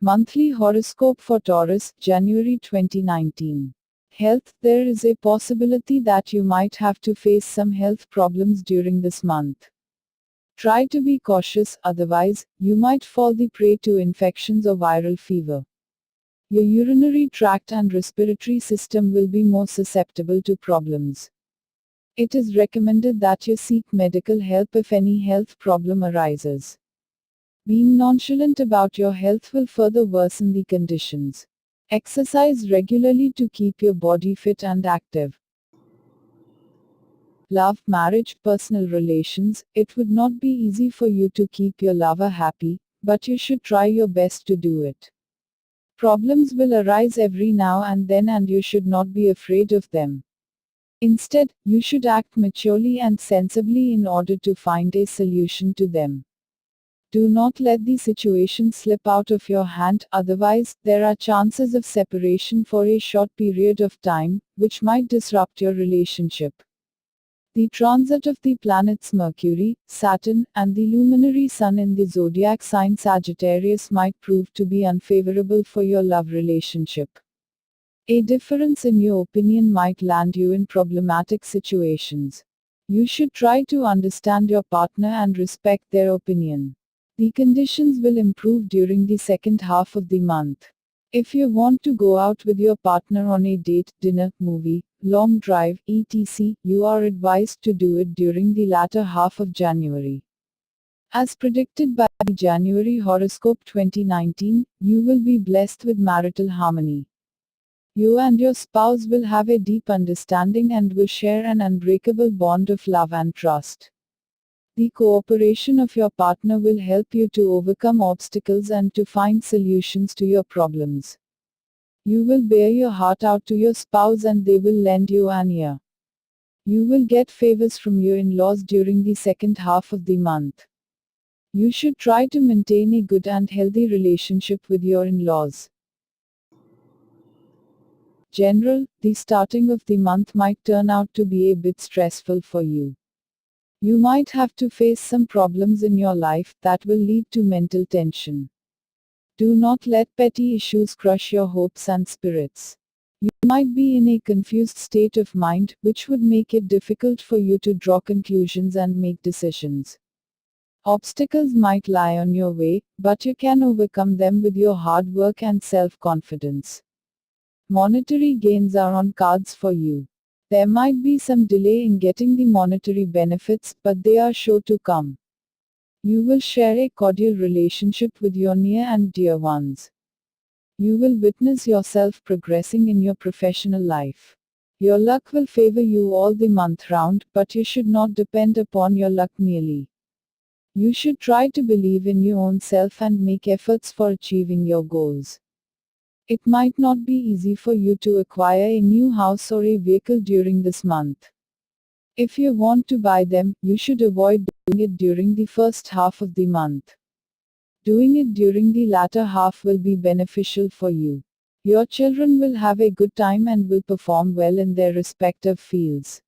Monthly horoscope for Taurus, January 2019. Health. There is a possibility that you might have to face some health problems during this month. Try to be cautious, otherwise, you might fall the prey to infections or viral fever. Your urinary tract and respiratory system will be more susceptible to problems. It is recommended that you seek medical help if any health problem arises. Being nonchalant about your health will further worsen the conditions. Exercise regularly to keep your body fit and active. Love, marriage, personal relations. It would not be easy for you to keep your lover happy, but you should try your best to do it. Problems will arise every now and then, and you should not be afraid of them. Instead, you should act maturely and sensibly in order to find a solution to them. Do not let the situation slip out of your hand, otherwise, there are chances of separation for a short period of time, which might disrupt your relationship. The transit of the planets Mercury, Saturn, and the luminary Sun in the zodiac sign Sagittarius might prove to be unfavorable for your love relationship. A difference in your opinion might land you in problematic situations. You should try to understand your partner and respect their opinion. The conditions will improve during the second half of the month. If you want to go out with your partner on a date, dinner, movie, long drive, etc., you are advised to do it during the latter half of January. As predicted by the January Horoscope 2019, you will be blessed with marital harmony. You and your spouse will have a deep understanding and will share an unbreakable bond of love and trust. The cooperation of your partner will help you to overcome obstacles and to find solutions to your problems. You will bear your heart out to your spouse and they will lend you an ear. You will get favors from your in-laws during the second half of the month. You should try to maintain a good and healthy relationship with your in-laws. General, the starting of the month might turn out to be a bit stressful for you. You might have to face some problems in your life that will lead to mental tension. Do not let petty issues crush your hopes and spirits. You might be in a confused state of mind, which would make it difficult for you to draw conclusions and make decisions. Obstacles might lie on your way, but you can overcome them with your hard work and self-confidence. Monetary gains are on cards for you. There might be some delay in getting the monetary benefits, but they are sure to come. You will share a cordial relationship with your near and dear ones. You will witness yourself progressing in your professional life. Your luck will favor you all the month round, but you should not depend upon your luck merely. You should try to believe in your own self and make efforts for achieving your goals. It might not be easy for you to acquire a new house or a vehicle during this month. If you want to buy them, you should avoid doing it during the first half of the month. Doing it during the latter half will be beneficial for you. Your children will have a good time and will perform well in their respective fields.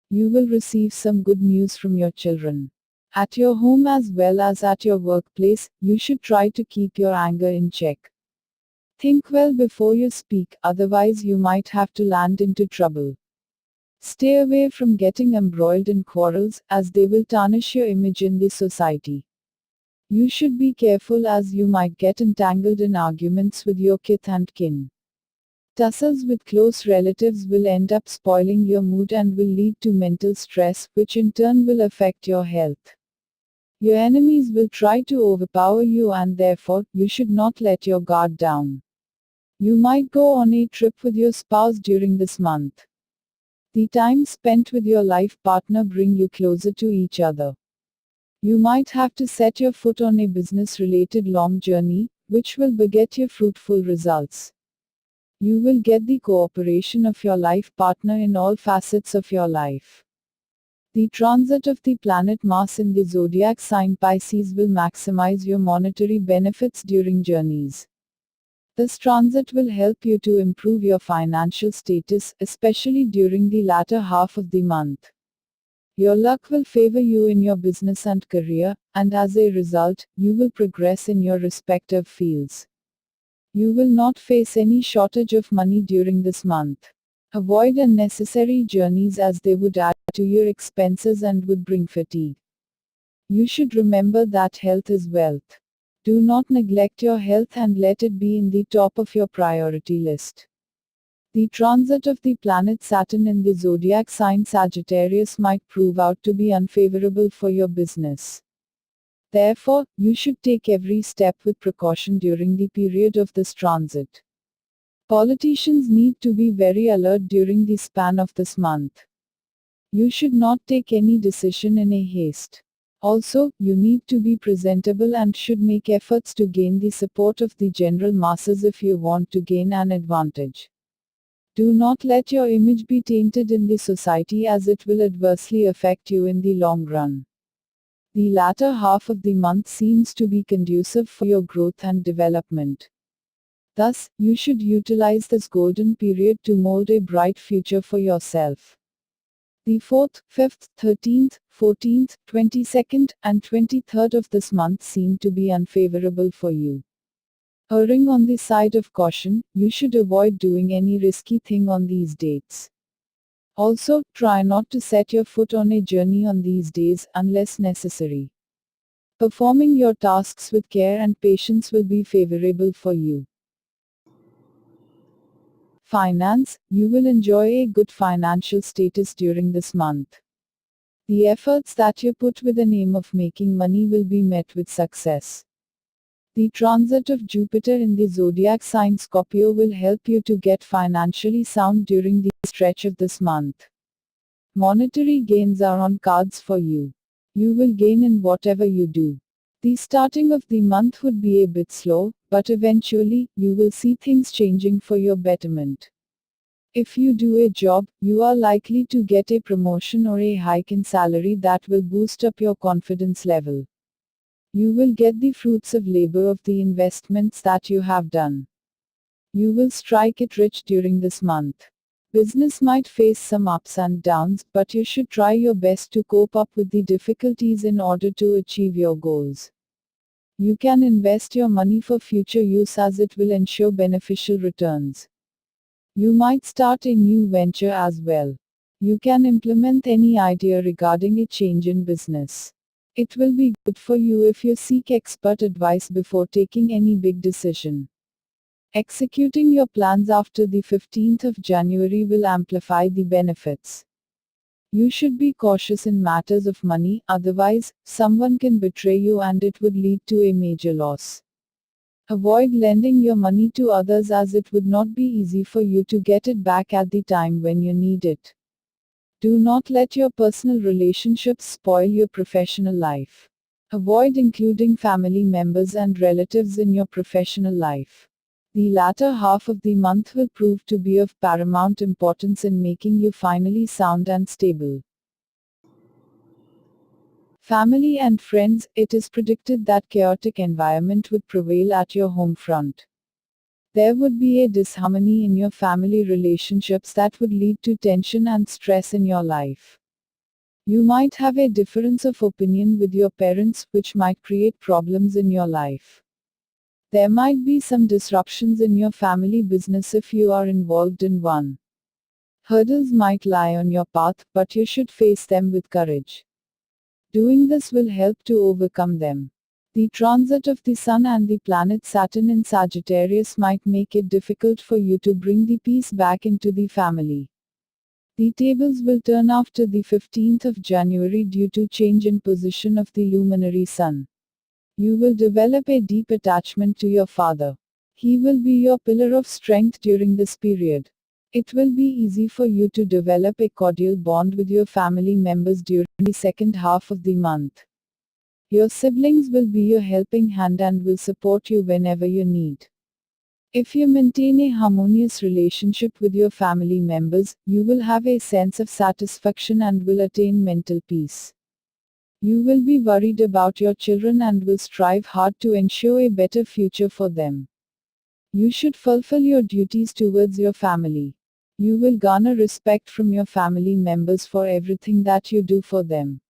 You will receive some good news from your children. At your home as well as at your workplace, you should try to keep your anger in check. Think well before you speak, otherwise you might have to land into trouble. Stay away from getting embroiled in quarrels, as they will tarnish your image in the society. You should be careful as you might get entangled in arguments with your kith and kin. Tussles with close relatives will end up spoiling your mood and will lead to mental stress, which in turn will affect your health. Your enemies will try to overpower you and therefore, you should not let your guard down. You might go on a trip with your spouse during this month. The time spent with your life partner bring you closer to each other. You might have to set your foot on a business-related long journey, which will beget you fruitful results. You will get the cooperation of your life partner in all facets of your life. The transit of the planet Mars in the zodiac sign Pisces will maximize your monetary benefits during journeys. This transit will help you to improve your financial status, especially during the latter half of the month. Your luck will favor you in your business and career, and as a result, you will progress in your respective fields. You will not face any shortage of money during this month. Avoid unnecessary journeys as they would add to your expenses and would bring fatigue. You should remember that health is wealth. Do not neglect your health and let it be in the top of your priority list. The transit of the planet Saturn in the zodiac sign Sagittarius might prove out to be unfavorable for your business. Therefore, you should take every step with precaution during the period of this transit. Politicians need to be very alert during the span of this month. You should not take any decision in a haste. Also, you need to be presentable and should make efforts to gain the support of the general masses if you want to gain an advantage. Do not let your image be tainted in the society as it will adversely affect you in the long run. The latter half of the month seems to be conducive for your growth and development. Thus, you should utilize this golden period to mold a bright future for yourself. The 4th, 5th, 13th, 14th, 22nd, and 23rd of this month seem to be unfavorable for you. Erring on the side of caution, you should avoid doing any risky thing on these dates. Also, try not to set your foot on a journey on these days unless necessary. Performing your tasks with care and patience will be favorable for you. Finance, you will enjoy a good financial status during this month. The efforts that you put with the aim of making money will be met with success. The transit of Jupiter in the zodiac sign Scorpio will help you to get financially sound during the stretch of this month. Monetary gains are on cards for you. You will gain in whatever you do. The starting of the month would be a bit slow, but eventually, you will see things changing for your betterment. If you do a job, you are likely to get a promotion or a hike in salary that will boost up your confidence level. You will get the fruits of labor of the investments that you have done. You will strike it rich during this month. Business might face some ups and downs, but you should try your best to cope up with the difficulties in order to achieve your goals. You can invest your money for future use as it will ensure beneficial returns. You might start a new venture as well. You can implement any idea regarding a change in business. It will be good for you if you seek expert advice before taking any big decision. Executing your plans after the 15th of January will amplify the benefits. You should be cautious in matters of money, otherwise, someone can betray you and it would lead to a major loss. Avoid lending your money to others as it would not be easy for you to get it back at the time when you need it. Do not let your personal relationships spoil your professional life. Avoid including family members and relatives in your professional life. The latter half of the month will prove to be of paramount importance in making you finally sound and stable. Family and friends, it is predicted that chaotic environment would prevail at your home front. There would be a disharmony in your family relationships that would lead to tension and stress in your life. You might have a difference of opinion with your parents, which might create problems in your life. There might be some disruptions in your family business if you are involved in one. Hurdles might lie on your path, but you should face them with courage. Doing this will help to overcome them. The transit of the Sun and the planet Saturn in Sagittarius might make it difficult for you to bring the peace back into the family. The tables will turn after the 15th of January due to change in position of the luminary Sun. You will develop a deep attachment to your father. He will be your pillar of strength during this period. It will be easy for you to develop a cordial bond with your family members during the second half of the month. Your siblings will be your helping hand and will support you whenever you need. If you maintain a harmonious relationship with your family members, you will have a sense of satisfaction and will attain mental peace. You will be worried about your children and will strive hard to ensure a better future for them. You should fulfill your duties towards your family. You will garner respect from your family members for everything that you do for them.